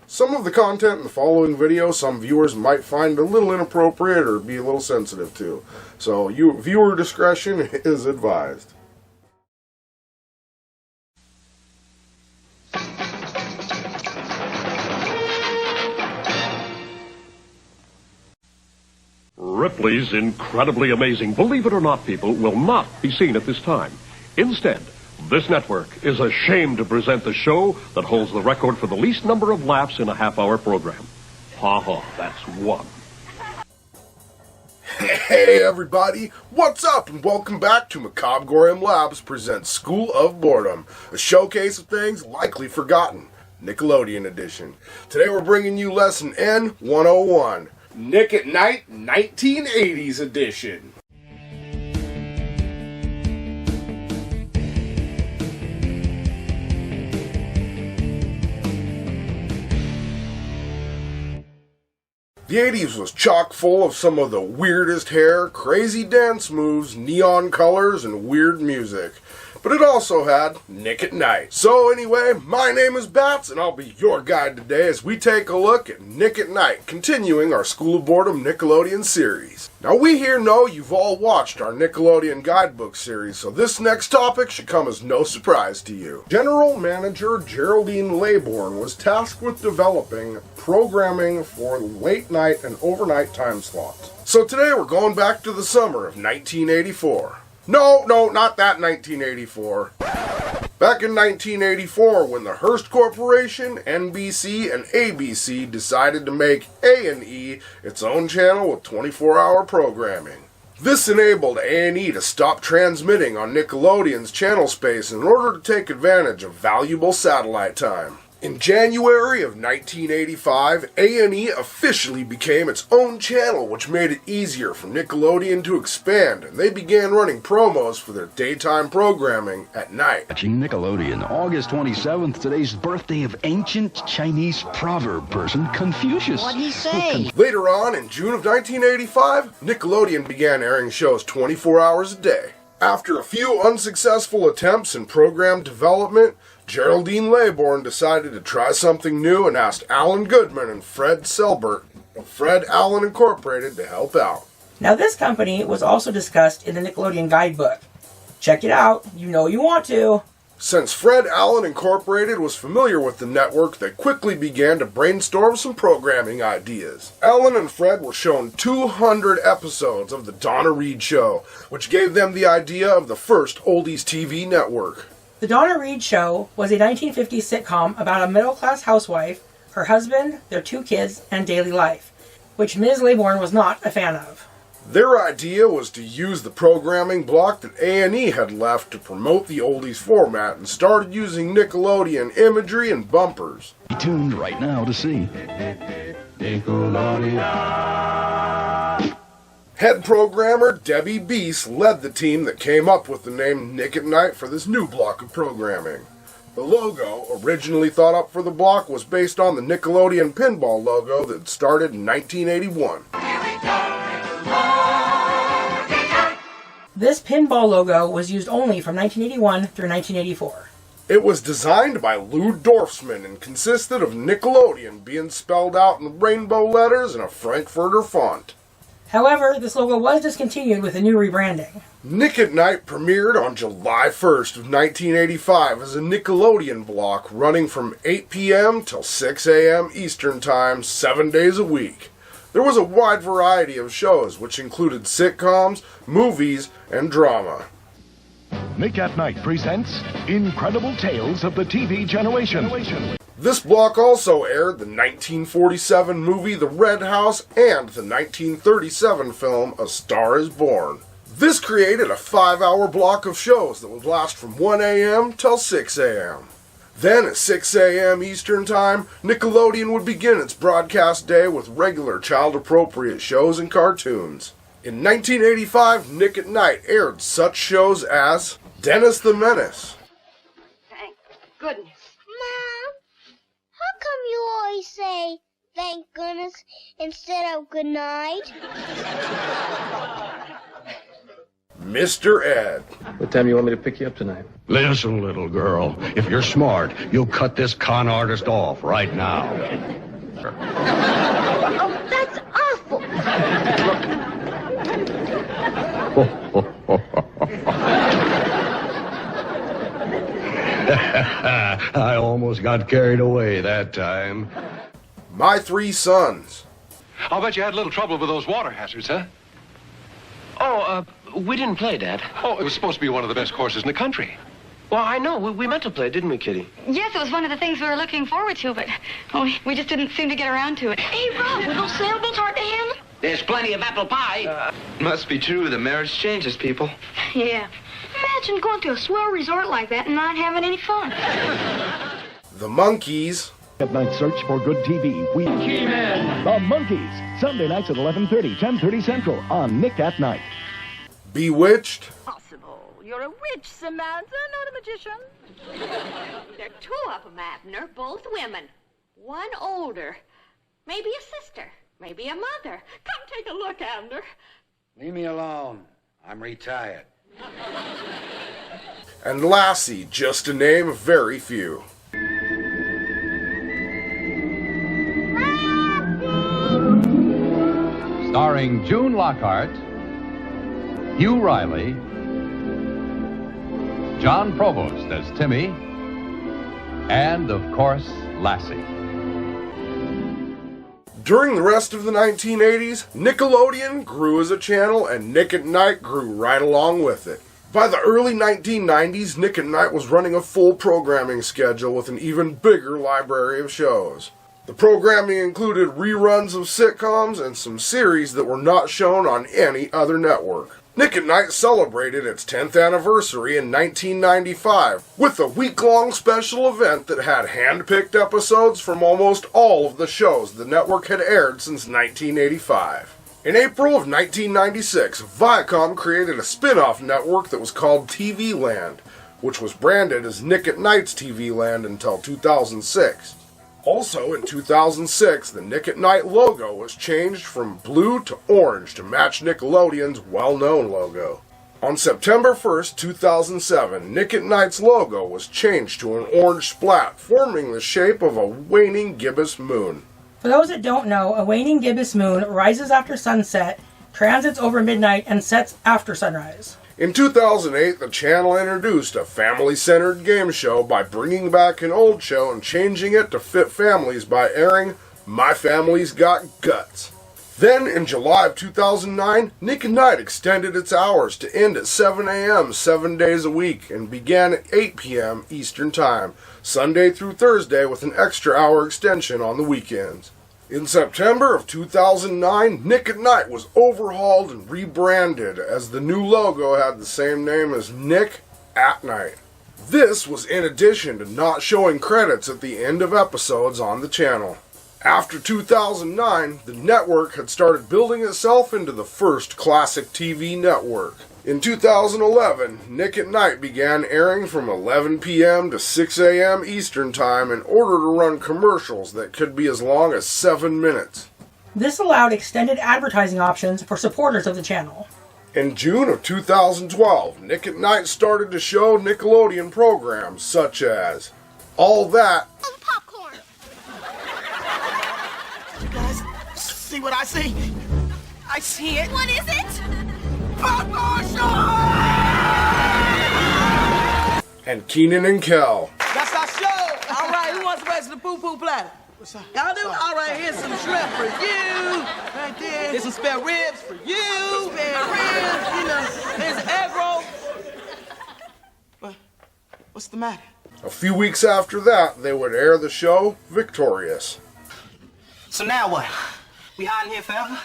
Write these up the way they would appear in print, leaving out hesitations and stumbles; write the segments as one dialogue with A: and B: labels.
A: Some of the content in the following video some viewers might find a little inappropriate or be a little sensitive to, so viewer discretion is advised.
B: Ripley's Incredibly Amazing, believe it or not, people, will not be seen at this time. Instead, this network is ashamed to present the show that holds the record for the least number of laughs in a half-hour program. Ha ha, that's one.
A: Hey everybody, what's up and welcome back to Macabre'Gorium Labs presents School of Boredom, a showcase of things likely forgotten, Nickelodeon edition. Today we're bringing you lesson N101, Nick at Night 1980s edition. The 80s was chock full of some of the weirdest hair, crazy dance moves, neon colors, and weird music. But it also had Nick at Night. So anyway, my name is Bats, and I'll be your guide today as we take a look at Nick at Night, continuing our School of Boredom Nickelodeon series. Now we here know you've all watched our Nickelodeon guidebook series, so this next topic should come as no surprise to you. General Manager Geraldine Laybourne was tasked with developing programming for late night and overnight time slots. So today we're going back to the summer of 1984. No, not that 1984. Back in 1984, when the Hearst Corporation, NBC, and ABC decided to make A&E its own channel with 24-hour programming. This enabled A&E to stop transmitting on Nickelodeon's channel space in order to take advantage of valuable satellite time. In January of 1985, A&E officially became its own channel, which made it easier for Nickelodeon to expand, and they began running promos for their daytime programming at night.
C: Watching Nickelodeon, August 27th, today's birthday of ancient Chinese proverb person Confucius.
D: What'd he say?
A: Later on, in June of 1985, Nickelodeon began airing shows 24 hours a day. After a few unsuccessful attempts in program development, Geraldine Laybourne decided to try something new and asked Alan Goodman and Fred Selbert of Fred Allen Incorporated to help out.
E: Now this company was also discussed in the Nickelodeon guidebook. Check it out, you know you want to.
A: Since Fred Allen Incorporated was familiar with the network, they quickly began to brainstorm some programming ideas. Allen and Fred were shown 200 episodes of the Donna Reed Show, which gave them the idea of the first oldies TV network.
E: The Donna Reed Show was a 1950s sitcom about a middle-class housewife, her husband, their 2 kids, and daily life, which Ms. Laybourne was not a fan of.
A: Their idea was to use the programming block that A&E had left to promote the oldies format and started using Nickelodeon imagery and bumpers.
C: Be tuned right now to see Nickelodeon.
A: Head programmer Debbie Beast led the team that came up with the name Nick at Night for this new block of programming. The logo, originally thought up for the block, was based on the Nickelodeon pinball logo that started in 1981.
E: This pinball logo was used only from 1981 through 1984.
A: It was designed by Lou Dorfsman and consisted of Nickelodeon being spelled out in rainbow letters and a Frankfurter font.
E: However, this logo was discontinued with a new rebranding.
A: Nick at Night premiered on July 1st of 1985 as a Nickelodeon block running from 8 p.m. till 6 a.m. Eastern Time, 7 days a week. There was a wide variety of shows, which included sitcoms, movies, and drama.
F: Nick at Night presents Incredible Tales of the TV Generation.
A: This block also aired the 1947 movie The Red House and the 1937 film A Star is Born. This created a 5-hour block of shows that would last from 1 a.m. till 6 a.m. Then at 6 a.m. Eastern Time, Nickelodeon would begin its broadcast day with regular child-appropriate shows and cartoons. In 1985, Nick at Night aired such shows as Dennis the Menace.
D: Thank goodness. Mom, how come you always say thank goodness instead of good night?
A: Mr. Ed.
G: What time do you want me to pick you up tonight?
C: Listen, little girl, if you're smart, you'll cut this con artist off right now.
D: Oh, that's awful.
C: I almost got carried away that time.
A: My Three Sons.
H: I'll bet you had a little trouble with those water hazards, huh?
G: We didn't play, Dad.
H: Oh, it was supposed to be one of the best courses in the country.
G: Well, I know. We meant to play, didn't we, Kitty?
I: Yes, it was one of the things we were looking forward to, but we just didn't seem to get around to it. Hey, Rob, were those samples hard to handle?
G: There's plenty of apple pie.
J: Must be true. The marriage changes people.
I: Yeah. Imagine going to a swell resort like that and not having any fun.
A: The Monkees.
F: At night search for good TV. We He-Man. The Monkees. Sunday nights at 11:30, 10:30 Central on Nick at Night.
A: Bewitched.
K: Possible. You're a witch, Samantha, not a magician.
L: There are two of them, Abner, both women. One older. Maybe a sister. Maybe a mother. Come take a look, Abner.
J: Leave me alone. I'm retired.
A: And Lassie, just to name very few.
M: Starring June Lockhart, Hugh Riley, John Provost as Timmy, and, of course, Lassie.
A: During the rest of the 1980s, Nickelodeon grew as a channel and Nick at Night grew right along with it. By the early 1990s, Nick at Night was running a full programming schedule with an even bigger library of shows. The programming included reruns of sitcoms and some series that were not shown on any other network. Nick at Night celebrated its 10th anniversary in 1995 with a week-long special event that had hand-picked episodes from almost all of the shows the network had aired since 1985. In April of 1996, Viacom created a spin-off network that was called TV Land, which was branded as Nick at Night's TV Land until 2006. Also, in 2006, the Nick at Night logo was changed from blue to orange to match Nickelodeon's well-known logo. On September 1st, 2007, Nick at Night's logo was changed to an orange splat, forming the shape of a waning gibbous moon.
E: For those that don't know, a waning gibbous moon rises after sunset, transits over midnight, and sets after sunrise.
A: In 2008, the channel introduced a family-centered game show by bringing back an old show and changing it to fit families by airing My Family's Got Guts. Then, in July of 2009, Nick at Night extended its hours to end at 7 a.m. 7 days a week and began at 8 p.m. Eastern Time, Sunday through Thursday with an extra hour extension on the weekends. In September of 2009, Nick at Night was overhauled and rebranded as the new logo had the same name as Nick at Night. This was in addition to not showing credits at the end of episodes on the channel. After 2009, the network had started building itself into the first classic TV network. In 2011, Nick at Night began airing from 11 p.m. to 6 a.m. Eastern Time in order to run commercials that could be as long as 7 minutes.
E: This allowed extended advertising options for supporters of the channel.
A: In June of 2012, Nick at Night started to show Nickelodeon programs such as All That,
K: And popcorn. You guys see what I see? I see it. What is it?
A: and Keenan and Kel.
K: That's our show. All right, who wants to rest of the poo-poo platter? Y'all do? All right, here's some shrimp for you. Right there. Here's some spare ribs for you. Spare ribs, you know. Here's an egg roll. What's the matter?
A: A few weeks after that, they would air the show Victorious.
K: So now what? We hiding here forever?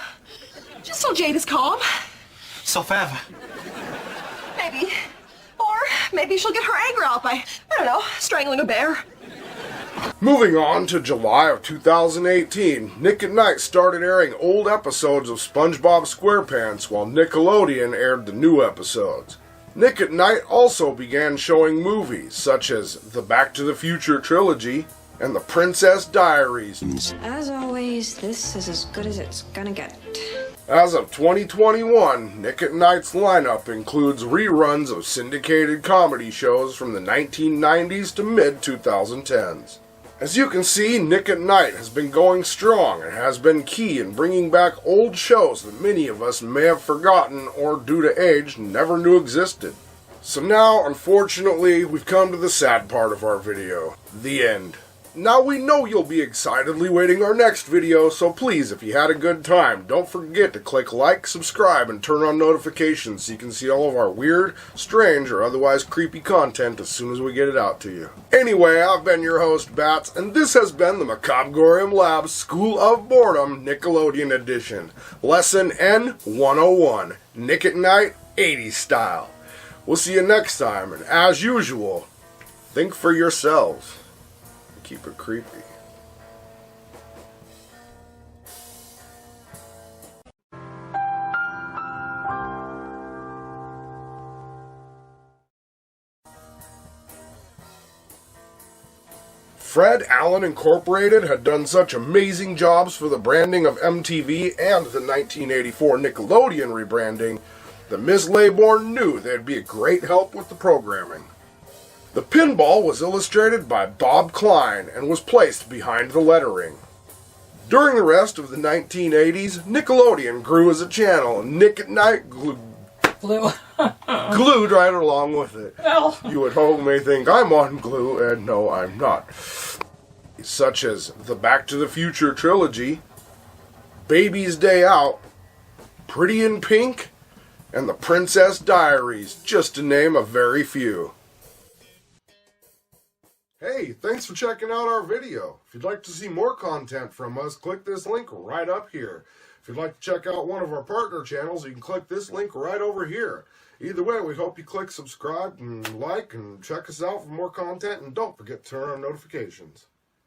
N: Just so Jade is calm.
K: So forever.
N: Maybe. Or maybe she'll get her anger out by, I don't know, strangling a bear.
A: Moving on to July of 2018, Nick at Night started airing old episodes of SpongeBob SquarePants while Nickelodeon aired the new episodes. Nick at Night also began showing movies such as the Back to the Future trilogy and the Princess Diaries.
O: As always, this is as good as it's gonna get.
A: As of 2021, Nick at Nite's lineup includes reruns of syndicated comedy shows from the 1990s to mid-2010s. As you can see, Nick at Nite has been going strong and has been key in bringing back old shows that many of us may have forgotten or, due to age, never knew existed. So now, unfortunately, we've come to the sad part of our video. The end. Now we know you'll be excitedly waiting our next video, so please, if you had a good time, don't forget to click like, subscribe, and turn on notifications so you can see all of our weird, strange, or otherwise creepy content as soon as we get it out to you. Anyway, I've been your host, Bats, and this has been the Macabre'Gorium Labs School of Boredom Nickelodeon Edition. Lesson N101, Nick at Nite, 80s style. We'll see you next time, and as usual, think for yourselves. Keep it creepy. Fred Allen Incorporated had done such amazing jobs for the branding of MTV and the 1984 Nickelodeon rebranding that Ms. Laybourne knew they'd be a great help with the programming. The pinball was illustrated by Bob Klein and was placed behind the lettering. During the rest of the 1980s, Nickelodeon grew as a channel, and Nick at Nite glued right along with it.
E: Well.
A: You at home may think I'm on glue, and no, I'm not. Such as the Back to the Future trilogy, Baby's Day Out, Pretty in Pink, and The Princess Diaries, just to name a very few. Hey, thanks for checking out our video. If you'd like to see more content from us, click this link right up here. If you'd like to check out one of our partner channels, you can click this link right over here. Either way, we hope you click subscribe and like and check us out for more content, and don't forget to turn on notifications.